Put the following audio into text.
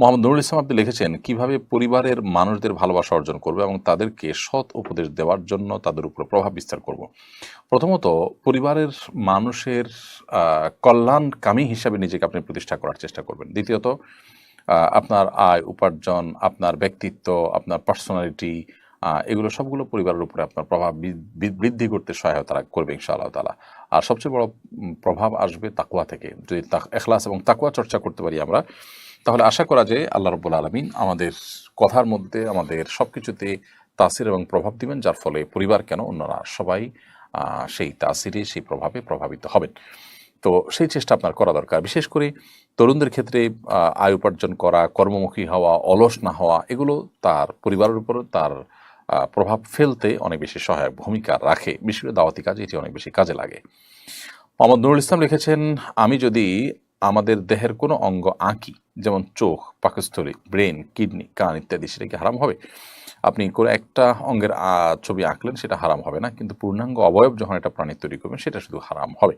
মোহাম্মদ নুরুল ইসলাম আপনি লিখেছেন কিভাবে পরিবারের মানুষদের ভালোবাসা অর্জন করবো এবং তাদেরকে সৎ উপদেশ দেওয়ার জন্য তাদের উপর প্রভাব বিস্তার করব। প্রথমত পরিবারের মানুষের কল্যাণকামী হিসাবে নিজেকে আপনি প্রতিষ্ঠা করার চেষ্টা করবেন। দ্বিতীয়ত আপনার আয় উপার্জন, আপনার ব্যক্তিত্ব, আপনার পার্সোনালিটি, এগুলো সবগুলো পরিবারের উপরে আপনার প্রভাব বৃদ্ধি করতে সহায়তা করবে ইনশাআল্লাহ তাআলা। আর সবচেয়ে বড় প্রভাব আসবে তাকওয়া থেকে। যদি ইখলাস এবং তাকওয়া চর্চা করতে পারি আমরা, তাহলে আশা করা যায় আল্লাহ রাব্বুল আলামিন আমাদের কথার মধ্যে, আমাদের সবকিছুতে তাসির এবং প্রভাব দিবেন, যার ফলে পরিবার কেন অন্যরা সবাই সেই তাসিরে, সেই প্রভাবে প্রভাবিত হবেন। তো সেই চেষ্টা আপনার করা দরকার। বিশেষ করে তরুণদের ক্ষেত্রে আয় উপার্জন করা, কর্মমুখী হওয়া, অলস না হওয়া, এগুলো তার পরিবারের উপর তার প্রভাব ফেলতে অনেক বেশি সহায়ক ভূমিকা রাখে। বিশেষ করে দাওয়াতি কাজে এটি অনেক বেশি কাজে লাগে। মোহাম্মদ নুরুল ইসলাম লিখেছেন, আমি যদি আমাদের দেহের কোনো অঙ্গ আঁকি, যেমন চোখ, পাকস্থলী, ব্রেন, কিডনি, কান ইত্যাদি, সেটা কি হারাম হবে? আপনি কোনো একটা অঙ্গের ছবি আঁকলেন, সেটা হারাম হবে না। কিন্তু পূর্ণাঙ্গ অবয়ব যখন একটা প্রাণীর তৈরি করবেন, সেটা শুধু হারাম হবে।